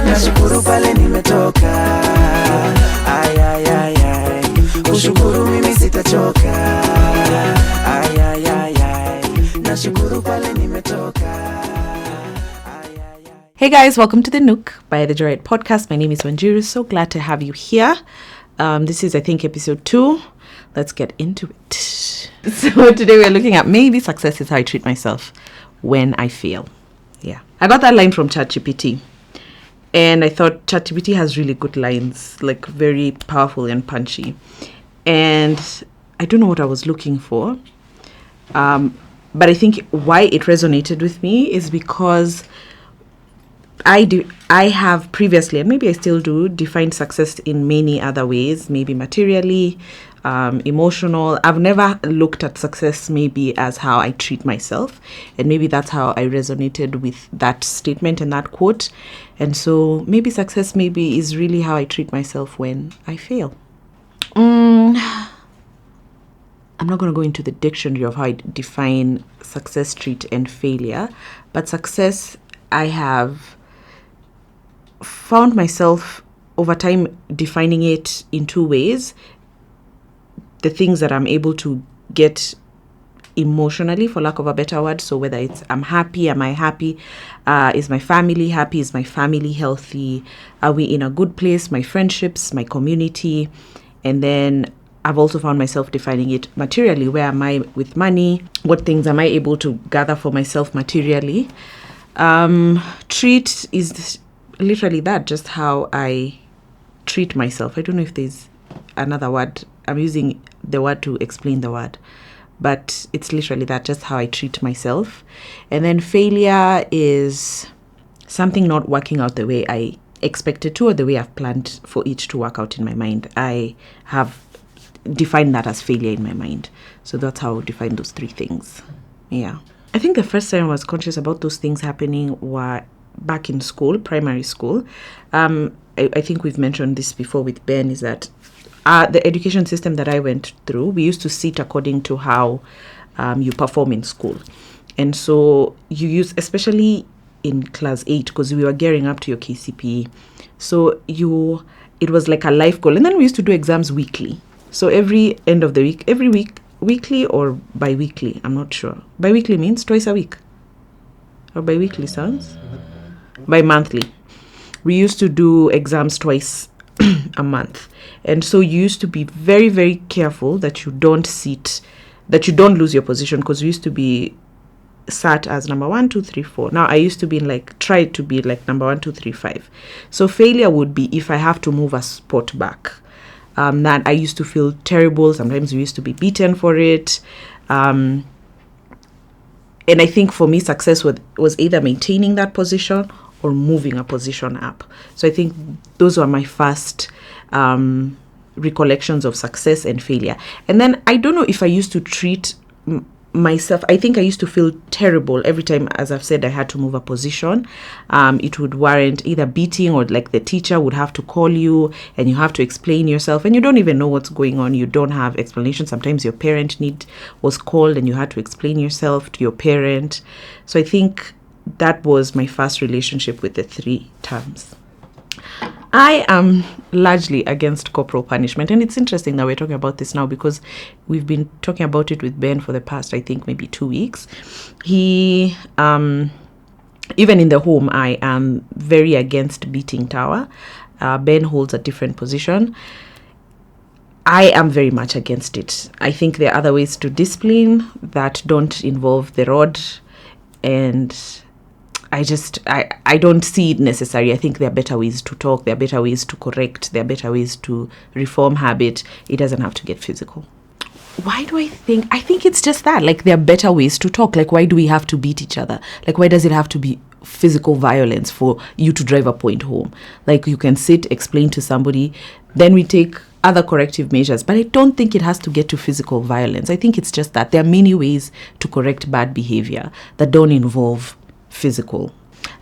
Nashukuru pale nimetoka, kushukuru mimi sitachoka, nashukuru pale nimetoka. Hey guys, welcome to the Nook by the Joyride Podcast. My name is Wanjiru. So glad to have you here. This is, I think, episode 2. Let's get into it. So today we're looking at maybe success is how I treat myself when I fail. Yeah. I got that line from ChatGPT. And I thought ChatGPT has really good lines, like very powerful and punchy. And I don't know what I was looking for. But I think why it resonated with me is because I have previously, and maybe I still do, defined success in many other ways, maybe materially, emotional. I've never looked at success maybe as how I treat myself, and maybe that's how I resonated with that statement and that quote. And so maybe success maybe is really how I treat myself when I fail. I'm not going to go into the dictionary of how I define success, treat, and failure, but success, I have found myself over time defining it in two ways. The things that I'm able to get emotionally, for lack of a better word. So whether it's I'm happy, am I happy? Is my family happy? Is my family healthy? Are we in a good place? My friendships, my community. And then I've also found myself defining it materially. Where am I with money? What things am I able to gather for myself materially? Treat is literally that, just how I treat myself. I don't know if there's another word. I'm using the word to explain the word, but it's literally that, just how I treat myself. And then failure is something not working out the way I expected to, or the way I've planned for it to work out in my mind. I have defined that as failure in my mind. So that's how I would define those three things. Yeah. I think the first time I was conscious about those things happening were back in school, primary school. I think we've mentioned this before with Ben, is that the education system that I went through, we used to sit according to how you perform in school. And so you use, especially in class 8, because we were gearing up to your KCPE. So it was like a life goal. And then we used to do exams weekly. So every end of the week, every week, weekly or bi-weekly, I'm not sure. Bi-weekly means twice a week. Or bi-weekly sounds? Bi-monthly. We used to do exams twice a month. And so you used to be very, very careful that you don't lose your position, because we used to be sat as number 1, 2, 3, 4. Now I used to be try to be like number 1, 2, 3, 5. So failure would be if I have to move a spot back. That I used to feel terrible. Sometimes we used to be beaten for it. And I think for me, success was either maintaining that position or moving a position up. So I think those were my first recollections of success and failure. And then I don't know if I used to treat myself, I think I used to feel terrible every time, as I've said, I had to move a position. It would warrant either beating, or like the teacher would have to call you and you have to explain yourself, and you don't even know what's going on. You don't have explanation. Sometimes your parent was called and you had to explain yourself to your parent. So I think that was my first relationship with the 3 terms. I am largely against corporal punishment. And it's interesting that we're talking about this now, because we've been talking about it with Ben for the past, I think, maybe 2 weeks. He, even in the home, I am very against beating Tower. Ben holds a different position. I am very much against it. I think there are other ways to discipline that don't involve the rod, and I don't see it necessary. I think there are better ways to talk. There are better ways to correct. There are better ways to reform habit. It doesn't have to get physical. Why do I think it's just that, like, there are better ways to talk. Like, why do we have to beat each other? Like, why does it have to be physical violence for you to drive a point home? Like, you can sit, explain to somebody, then we take other corrective measures. But I don't think it has to get to physical violence. I think it's just that there are many ways to correct bad behavior that don't involve physical.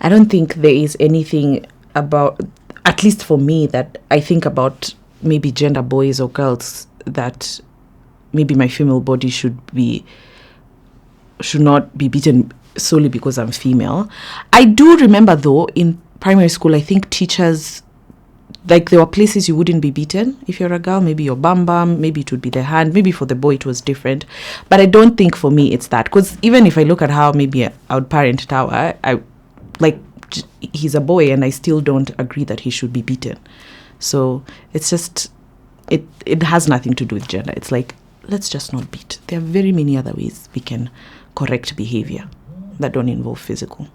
I don't think there is anything about, at least for me, that I think about maybe gender boys or girls, that maybe my female body should not be beaten solely because I'm female. I do remember, though, in primary school, I think teachers, like, there were places you wouldn't be beaten if you're a girl. Maybe your bum, maybe it would be the hand. Maybe for the boy it was different. But I don't think for me it's that. Because even if I look at how maybe I would parent Tawa, he's a boy and I still don't agree that he should be beaten. So it's just, it has nothing to do with gender. It's like, let's just not beat. There are very many other ways we can correct behavior that don't involve physical.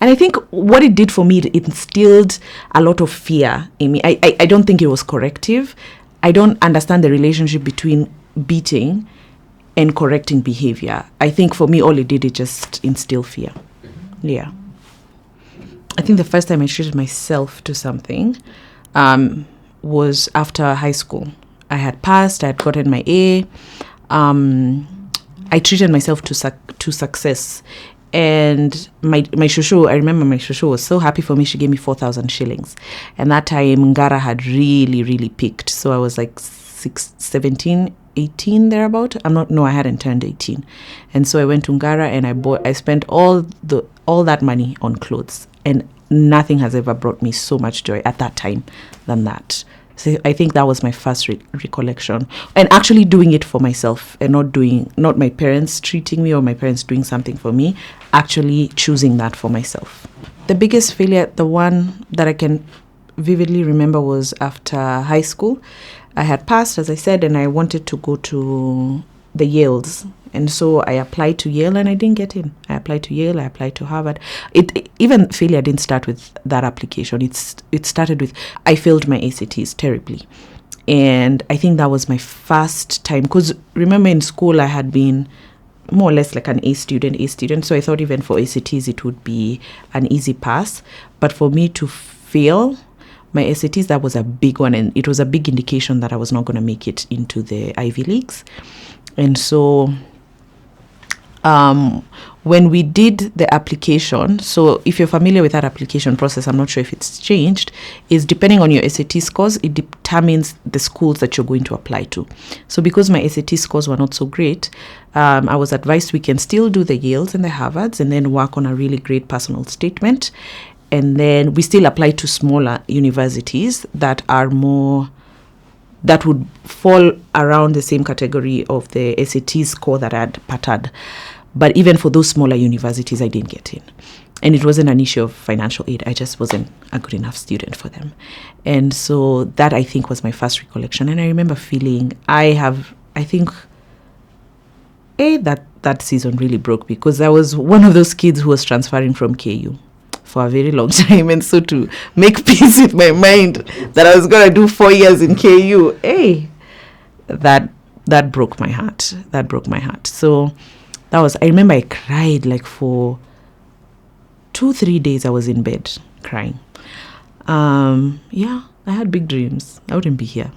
And I think what it did for me, it instilled a lot of fear in me. I don't think it was corrective. I don't understand the relationship between beating and correcting behavior. I think for me, all it did, it just instill fear. Yeah. I think the first time I treated myself to something was after high school. I had passed, I had gotten my A. I treated myself to success. And my shushu, I remember my shushu was so happy for me. She gave me 4,000 shillings. And that time, Ngara had really, really peaked. So I was like 17, 18 thereabout. I hadn't turned 18. And so I went to Ngara and I spent all that money on clothes. And nothing has ever brought me so much joy at that time than that. So I think that was my first recollection, and actually doing it for myself, and not my parents treating me or my parents doing something for me, actually choosing that for myself. The biggest failure, the one that I can vividly remember, was after high school. I had passed, as I said, and I wanted to go to the Yales. And so I applied to Yale and I didn't get in. I applied to Yale, I applied to Harvard. Even failure didn't start with that application. It started with, I failed my ACTs terribly. And I think that was my first time. Because remember, in school I had been more or less like an A student. So I thought even for ACTs it would be an easy pass. But for me to fail my ACTs, that was a big one. And it was a big indication that I was not going to make it into the Ivy Leagues. And so when we did the application, so if you're familiar with that application process, I'm not sure if it's changed, is depending on your SAT scores, it determines the schools that you're going to apply to. So because my SAT scores were not so great, I was advised we can still do the Yales and the Harvards and then work on a really great personal statement. And then we still apply to smaller universities that would fall around the same category of the SAT score that I had pattered. But even for those smaller universities, I didn't get in. And it wasn't an issue of financial aid. I just wasn't a good enough student for them. And so that, I think, was my first recollection. And I remember feeling, that season really broke, because I was one of those kids who was transferring from KU for a very long time. And so to make peace with my mind that I was going to do 4 years in KU, that broke my heart. That broke my heart. So I remember I cried like for 2-3 days. I was in bed crying. I had big dreams. I wouldn't be here.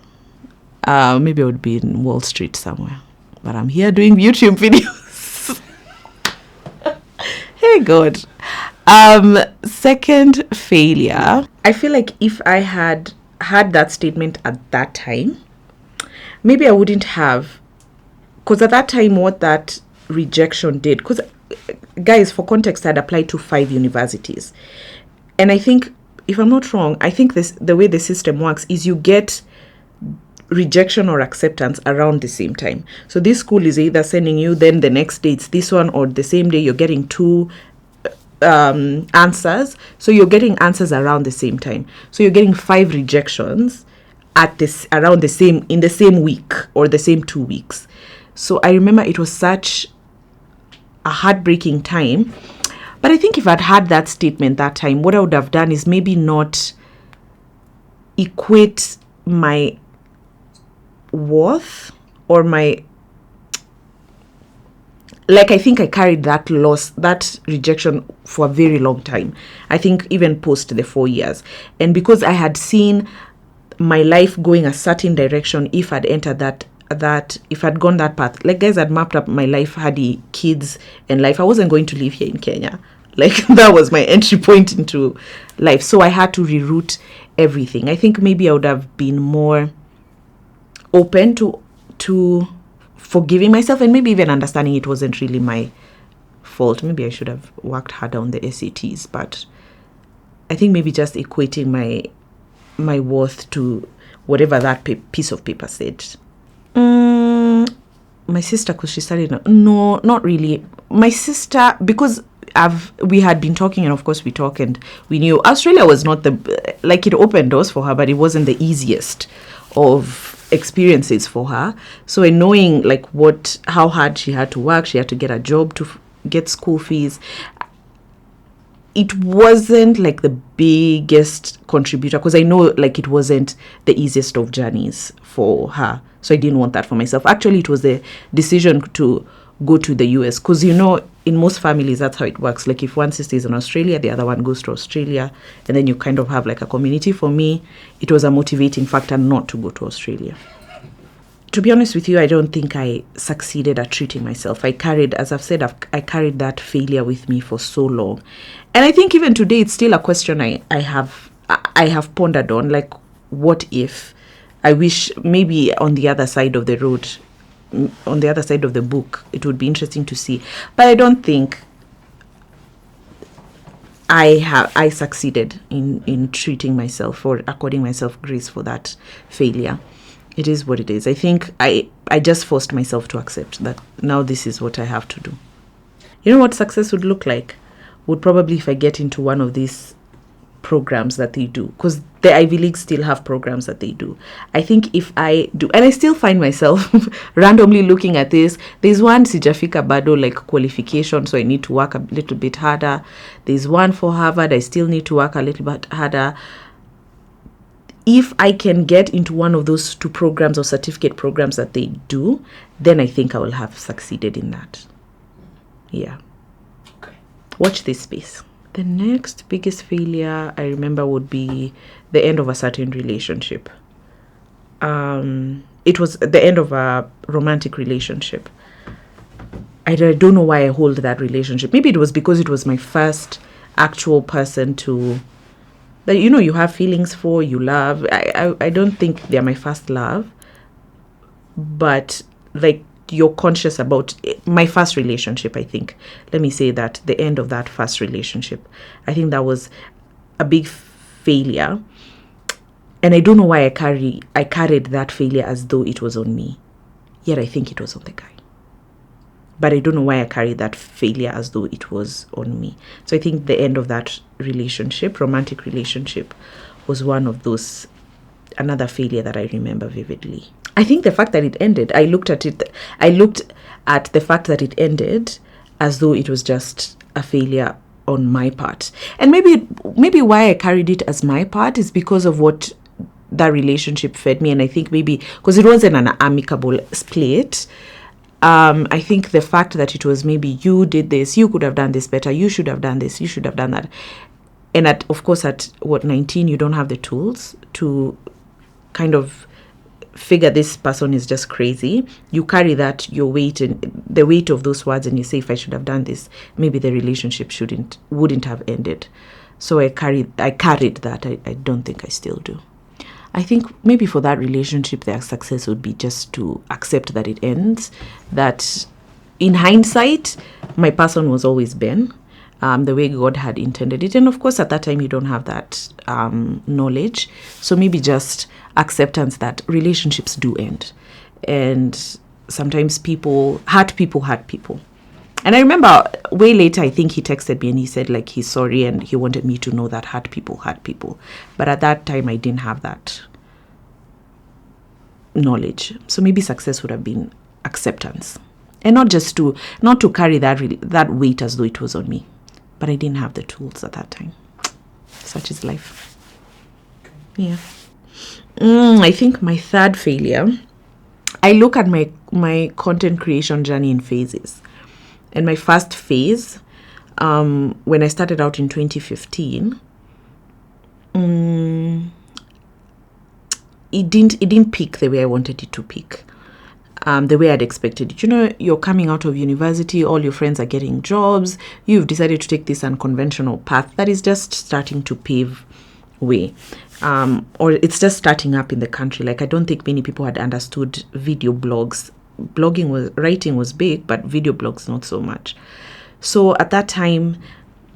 Maybe I would be in Wall Street somewhere. But I'm here doing YouTube videos. Hey, God. Second failure. I feel like if I had that statement at that time, maybe I wouldn't have. Because at that time, what that rejection did, because guys, for context, I'd applied to 5 universities, and I think, if I'm not wrong, I think the way the system works is you get rejection or acceptance around the same time. So this school is either sending you, then the next day it's this one, or the same day you're getting 2 answers. So you're getting answers around the same time. So you're getting 5 rejections in the same week or the same 2 weeks. So I remember it was such a heartbreaking time. But I think if I'd had that statement that time, what I would have done is maybe not equate my worth or my, like, I think I carried that loss, that rejection for a very long time. I think even post the 4 years. And because I had seen my life going a certain direction, if I'd entered that if I'd gone that path, like, guys, I'd mapped up my life, had the kids and life. I wasn't going to live here in Kenya. Like, that was my entry point into life. So I had to reroute everything. I think maybe I would have been more open to forgiving myself, and maybe even understanding it wasn't really my fault. Maybe I should have worked harder on the SATs, but I think maybe just equating my worth to whatever that piece of paper said. My sister, because she studied, no, not really. My sister, because we had been talking, and of course we talk, and we knew Australia was not it opened doors for her, but it wasn't the easiest of experiences for her. So in knowing how hard she had to work, she had to get a job to get school fees. It wasn't like the biggest contributor, because I know it wasn't the easiest of journeys for her. So I didn't want that for myself. Actually, it was the decision to go to the US, because in most families that's how it works. Like if one sister is in Australia, the other one goes to Australia, and then you kind of have like a community. For me, it was a motivating factor not to go to Australia. To be honest with you, I don't think I succeeded at treating myself. I carried, as I've said, I carried that failure with me for so long. And I think even today, it's still a question I have pondered on. Like, what if? I wish maybe on the other side of the road, on the other side of the book, it would be interesting to see. But I don't think I succeeded in treating myself or according myself grace for that failure. It is what it is. I think I just forced myself to accept that now this is what I have to do. You know what success would look like? Would probably if I get into one of these programs that they do, because the Ivy League still have programs that they do. I think if I do, and I still find myself randomly looking at this, there's one Sijafika Bado qualification, so I need to work a little bit harder. There's one for Harvard, I still need to work a little bit harder. If I can get into one of those two programs or certificate programs that they do, then I think I will have succeeded in that. Yeah. Okay. Watch this space. The next biggest failure I remember would be the end of a certain relationship. It was the end of a romantic relationship. I don't know why I hold that relationship. Maybe it was because it was my first actual person that you have feelings for, you love. I don't think they're my first love, but you're conscious about my first relationship. I think, let me say that the end of that first relationship, I think that was a big failure, and I don't know why I carried that failure as though it was on me, yet I think it was on the guy. But I don't know why I carried that failure as though it was on me. So I think the end of that relationship, romantic relationship, was one of those, another failure that I remember vividly. I think the fact that it ended, I looked at the fact that it ended as though it was just a failure on my part. And maybe why I carried it as my part is because of what that relationship fed me. And I think maybe because it wasn't an amicable split, I think the fact that it was maybe you did this, you could have done this better, you should have done this, you should have done that. And at 19, you don't have the tools to kind of figure this person is just crazy. You carry that, your weight and the weight of those words, and you say, if I should have done this, maybe the relationship wouldn't have ended. So I carried that. I don't think I still do. I think maybe for that relationship, their success would be just to accept that it ends. That in hindsight, my person was always Ben, the way God had intended it. And of course, at that time, you don't have that knowledge. So maybe just acceptance that relationships do end. And sometimes hurt people. And I remember way later, I think he texted me and he said he's sorry and he wanted me to know that hurt people. But at that time, I didn't have that knowledge. So maybe success would have been acceptance. And not to carry that weight as though it was on me. But I didn't have the tools at that time. Such is life. Yeah. I think my third failure, I look at my content creation journey in phases. And my first phase, when I started out in 2015, it didn't peak the way I wanted it to peak, the way I'd expected it. You're coming out of university, all your friends are getting jobs, you've decided to take this unconventional path that is just starting to pave way. Or it's just starting up in the country. Like, I don't think many people had understood video blogs. Writing was big, but video blogs not so much. So at that time,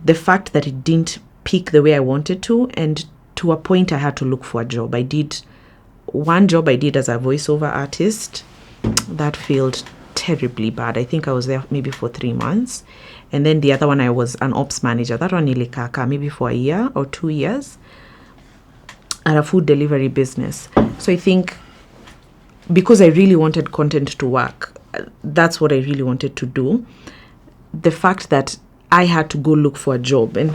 the fact that it didn't peak the way I wanted to, and to a point I had to look for a job. One job I did as a voiceover artist. That failed terribly bad. I think I was there maybe for 3 months. And then the other one, I was an ops manager. That one ilikaka maybe for a year or 2 years at a food delivery business. So I think because I really wanted content to work, that's what I really wanted to do. The fact that I had to go look for a job, and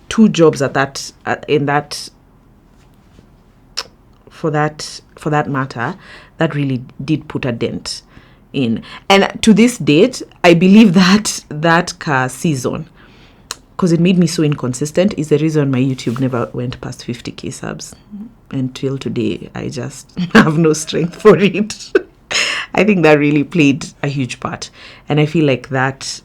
2 jobs for that matter, that really did put a dent in. And to this date, I believe that car season, because it made me so inconsistent, is the reason my YouTube never went past 50k subs. Until today, I just have no strength for it. I think that really played a huge part. And I feel like that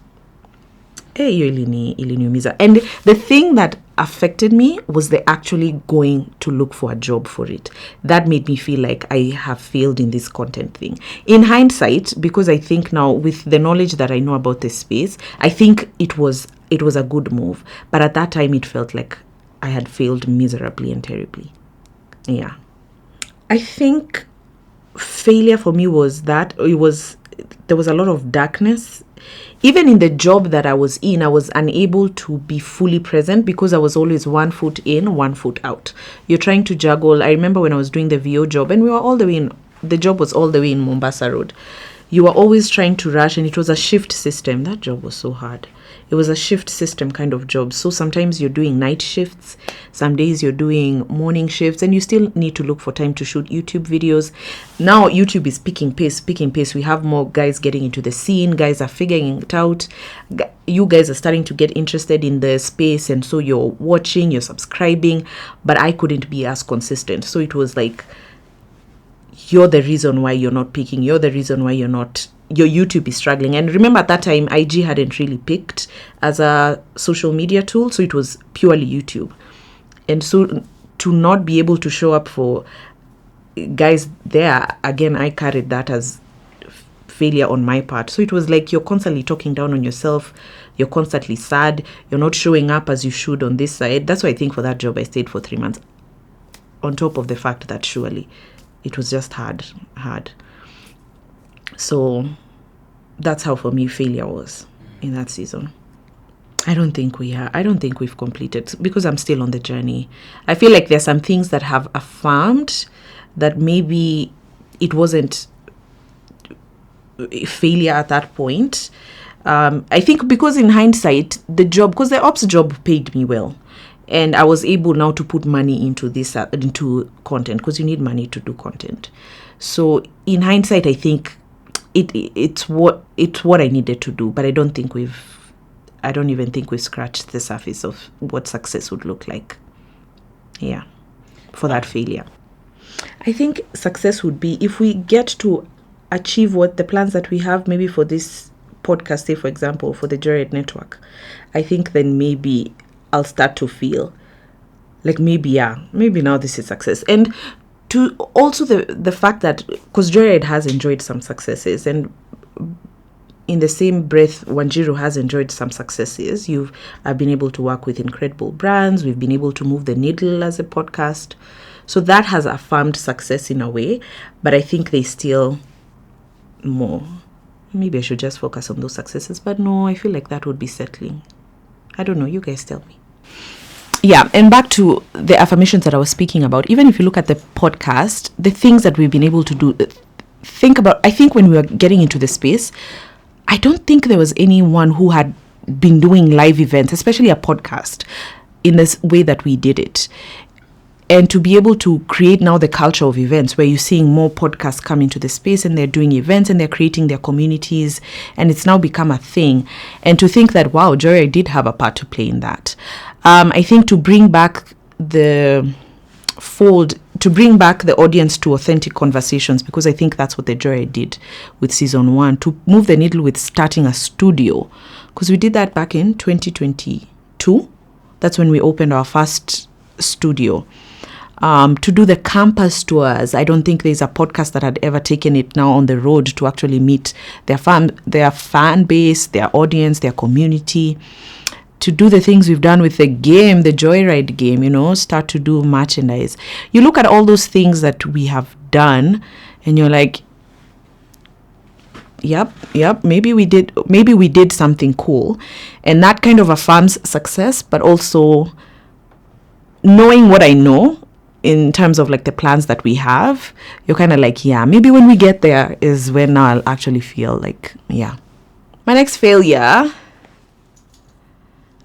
iliniumiza. And the thing that affected me was the actually going to look for a job for it. That made me feel like I have failed in this content thing. In hindsight, because I think now with the knowledge that I know about this space, I think it was a good move. But at that time, it felt like I had failed miserably and terribly. Yeah. I think failure for me was that there was a lot of darkness. Even in the job that I was in, I was unable to be fully present because I was always 1 foot in, 1 foot out. You're trying to juggle. I remember when I was doing the VO job, and the job was all the way in Mombasa Road. You were always trying to rush, and it was a shift system. That job was so hard. It was a shift system kind of job. So sometimes you're doing night shifts, some days you're doing morning shifts, and you still need to look for time to shoot YouTube videos. Now YouTube is picking pace. We have more guys getting into the scene. Guys are figuring it out. You guys are starting to get interested in the space, and so you're watching, you're subscribing, but I couldn't be as consistent. So it was like, you're the reason why you're not peaking. You're the reason why your YouTube is struggling. And remember, at that time, IG hadn't really picked as a social media tool, so it was purely YouTube. And so to not be able to show up for guys there, again, I carried that as failure on my part. So it was like you're constantly talking down on yourself. You're constantly sad. You're not showing up as you should on this side. That's why I think for that job, I stayed for 3 months. On top of the fact that surely it was just hard. So that's how for me failure was in that season. I don't think we've completed, because I'm still on the journey. I feel like there's some things that have affirmed that maybe it wasn't failure at that point. I think because in hindsight, because the ops job paid me well. And I was able now to put money into into content, because you need money to do content. So in hindsight, I think it's what I needed to do. But I don't even think we've scratched the surface of what success would look like. Yeah, for that failure. I think success would be if we get to achieve what the plans that we have, maybe for this podcast, say for example, for the Jared Network. I think then maybe I'll start to feel like maybe now this is success. And to also the fact that, because Jared has enjoyed some successes, and in the same breath, Wanjiru has enjoyed some successes. I've been able to work with incredible brands. We've been able to move the needle as a podcast. So that has affirmed success in a way, but I think there's still more. Maybe I should just focus on those successes, but no, I feel like that would be settling. I don't know. You guys tell me. Yeah, and back to the affirmations that I was speaking about. Even if you look at the podcast, the things that we've been able to do, I think when we were getting into the space, I don't think there was anyone who had been doing live events, especially a podcast, in this way that we did it. And to be able to create now the culture of events where you're seeing more podcasts come into the space and they're doing events and they're creating their communities, and it's now become a thing. And to think that, wow, Joy did have a part to play in that. I think to bring back the audience to authentic conversations, because I think that's what the Joy did with season 1, to move the needle with starting a studio, because we did that back in 2022. That's when we opened our first studio. to do the campus tours. I don't think there's a podcast that had ever taken it now on the road to actually meet their fan base, their audience, their community. To do the things we've done with the game, the Joyride game, start to do merchandise. You look at all those things that we have done and you're like, yep, maybe we did something cool. And that kind of affirms success, but also knowing what I know in terms of like the plans that we have, you're kind of like, yeah, maybe when we get there is when I'll actually feel like, yeah. My next failure.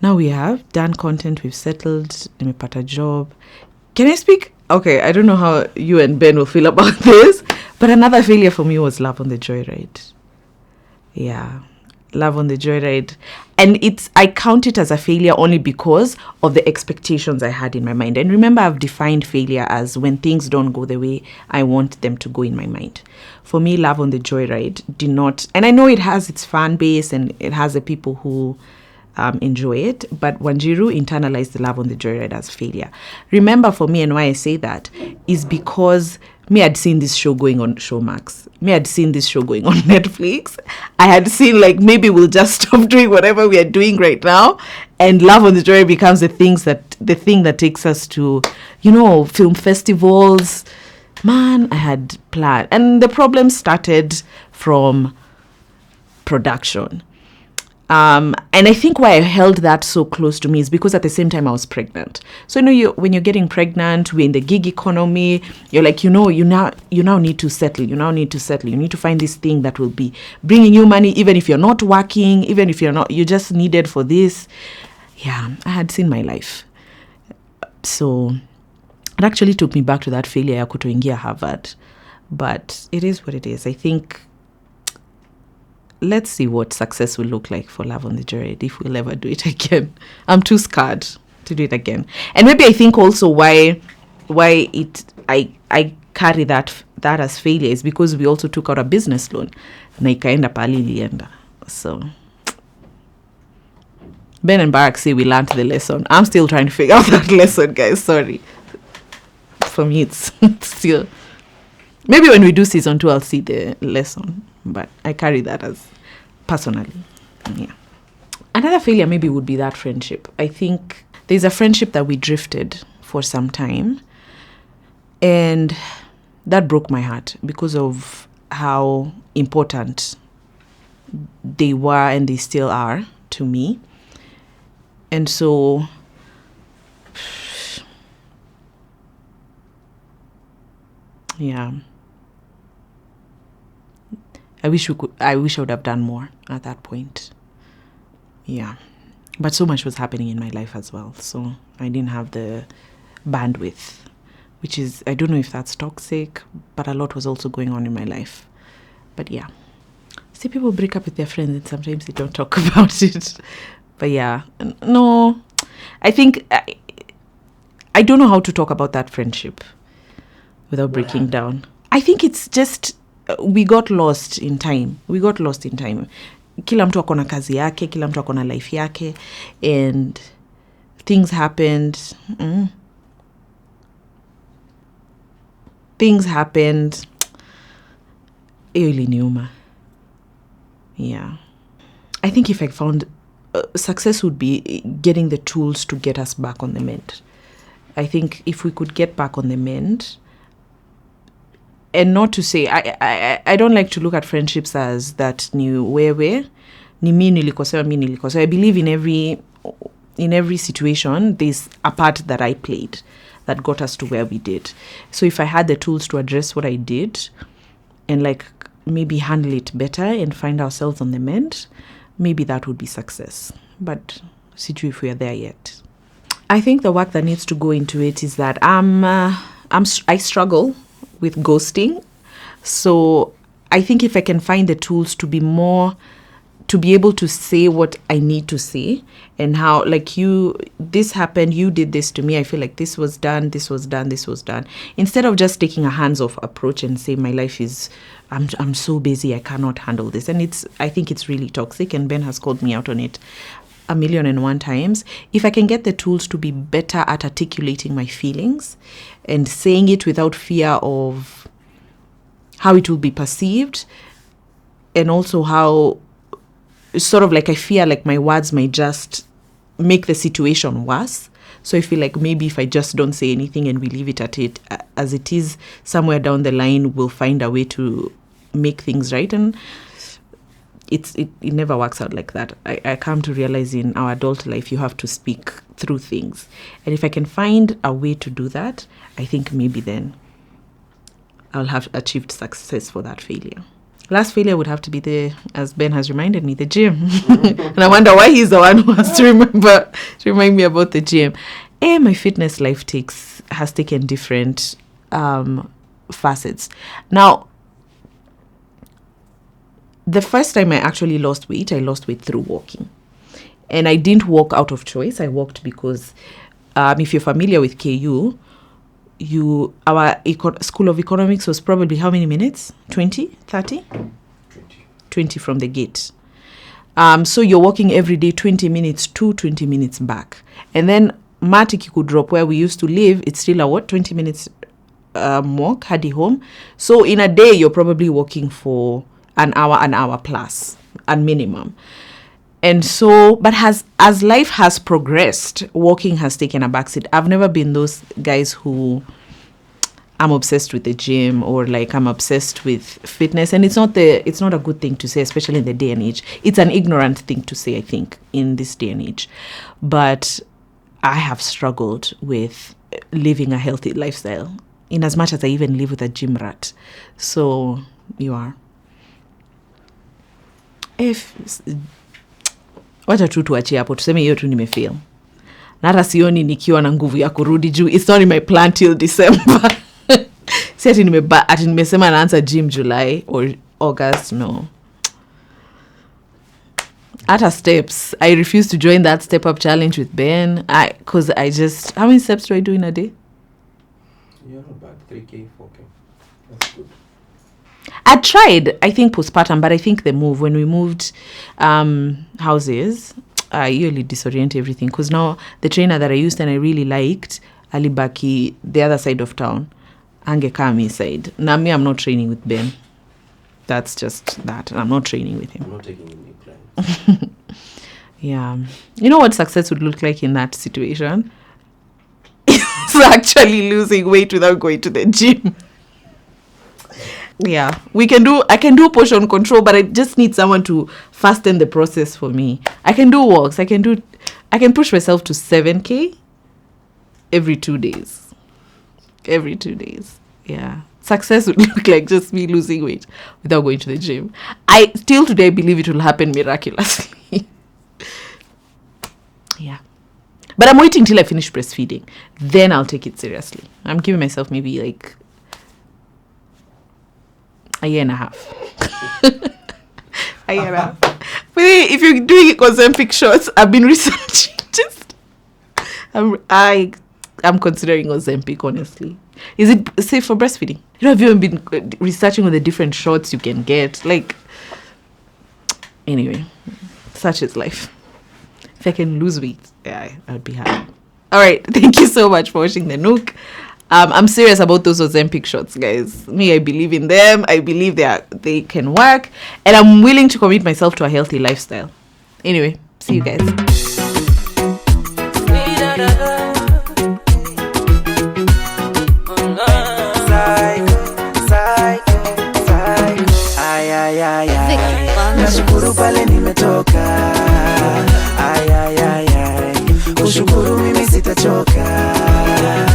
Now we have done content, we've settled, nimepata a job. Can I speak? Okay, I don't know how you and Ben will feel about this, but another failure for me was Love on the Joyride. Yeah, Love on the Joyride. And I count it as a failure only because of the expectations I had in my mind. And remember, I've defined failure as when things don't go the way I want them to go in my mind. For me, Love on the Joyride did not, and I know it has its fan base and it has the people who enjoy it, but Wanjiru internalized the Love on the Joyride as failure. Remember, for me, and why I say that is because me had seen this show going on Showmax. Me had seen this show going on Netflix. I had seen like maybe we'll just stop doing whatever we are doing right now, and Love on the Joyride becomes the thing that takes us to, film festivals. Man, I had planned, and the problem started from production. And I think why I held that so close to me is because at the same time I was pregnant. So when you're getting pregnant, we're in the gig economy. You're like, you now need to settle. You now need to settle. You need to find this thing that will be bringing you money, even if you're not working, even if you just needed for this. Yeah, I had seen my life. So it actually took me back to that failure ya kutoingia Harvard. But it is what it is. I think let's see what success will look like for Love on the Joyride if we'll ever do it again. I'm too scared to do it again. And maybe I think also why I carry that as failure is because we also took out a business loan. Na ikaenda pali ilienda. So Ben and Barack say we learned the lesson. I'm still trying to figure out that lesson, guys. Sorry. For me, it's still... Maybe when we do season 2, I'll see the lesson. But I carry that as personally. Yeah. Another failure maybe would be that friendship. I think there's a friendship that we drifted for some time. And that broke my heart because of how important they were and they still are to me. And so... yeah. I wish I would have done more at that point. Yeah. But so much was happening in my life as well. So I didn't have the bandwidth, which is, I don't know if that's toxic, but a lot was also going on in my life. But yeah. See, people break up with their friends and sometimes they don't talk about it. But yeah. No. I think, I don't know how to talk about that friendship without breaking down. I think it's just... we got lost in time. Kila mtu akona kazi yake, kila mtu akona life yake, and things happened. Hiyo iliniuma. Yeah. I think if I found success would be getting the tools to get us back on the mend. I think if we could get back on the mend, and not to say, I don't like to look at friendships as that ni wewe, ni mi nilikosewa. I believe in every situation, there's a part that I played that got us to where we did. So if I had the tools to address what I did and like maybe handle it better and find ourselves on the mend, maybe that would be success. But sijui if we are there yet. I think the work that needs to go into it is that I struggle with ghosting. So I think if I can find the tools to be able to say what I need to say, and how, like, this happened, you did this to me, I feel like this was done. Instead of just taking a hands-off approach and say my life is, I'm so busy, I cannot handle this. And I think it's really toxic, and Ben has called me out on it. 1,000,001 times. If I can get the tools to be better at articulating my feelings and saying it without fear of how it will be perceived, and also how sort of like I fear like my words might just make the situation worse. So I feel like maybe if I just don't say anything and we leave it at it as it is, somewhere down the line we'll find a way to make things right. And it never works out like that. I come to realize in our adult life you have to speak through things. And if I can find a way to do that, I think maybe then I'll have achieved success for that failure. Last failure would have to be as Ben has reminded me, the gym. And I wonder why he's the one who has to remind me about the gym. And my fitness life has taken different facets. Now, the first time I actually lost weight, I lost weight through walking. And I didn't walk out of choice. I walked because if you're familiar with KU, our School of Economics was probably how many minutes? 20, 30? 20 from the gate. So you're walking every day 20 minutes to 20 minutes back. And then Matic could drop where we used to live. It's still a 20 minutes walk, hadi home. So in a day, you're probably walking for an hour plus, at minimum. And so, but as life has progressed, walking has taken a backseat. I've never been those guys who I'm obsessed with the gym or like I'm obsessed with fitness. And it's not a good thing to say, especially in the day and age. It's an ignorant thing to say, I think, in this day and age. But I have struggled with living a healthy lifestyle, in as much as I even live with a gym rat. So you are. Wacha tu tuachie hapo, tuseme hiyo tu nimefail. Na hata sioni nikiwa na nguvu ya kurudi juu. It's not in my plan till December. Si ati nimesema naanza gym July or August, no. Hata steps, I refuse to join that step up challenge with Ben. Because I just, how many steps do I do in a day? You're not bad, 3K, 4K. That's good. I tried, I think, postpartum, but I think the move, when we moved houses, I really disorient everything. Because now the trainer that I used and I really liked, alibaki the other side of town, Angekami side. Now me, I'm not training with Ben. That's just that. I'm not training with him. I'm not taking any plans. Yeah. You know what success would look like in that situation? It's actually losing weight without going to the gym. Yeah, I can do portion control, but I just need someone to fasten the process for me. I can do walks. I can push myself to 7K every 2 days. Every 2 days. Yeah. Success would look like just me losing weight without going to the gym. I still today believe it will happen miraculously. Yeah. But I'm waiting till I finish breastfeeding. Then I'll take it seriously. I'm giving myself maybe like a year and a half. A year and a half. But if you're doing Ozempic shots, I've been researching. I'm considering Ozempic, honestly. Is it safe for breastfeeding? You know, have you even been researching on the different shots you can get? Like, anyway, such is life. If I can lose weight, yeah, I would be happy. All right, thank you so much for watching the Nook. I'm serious about those Ozempic shots, guys. Me, I believe in them. I believe they can work. And I'm willing to commit myself to a healthy lifestyle. Anyway, see you guys. Nashukuru pale nimetoka. Kushukuru mimi sitachoka.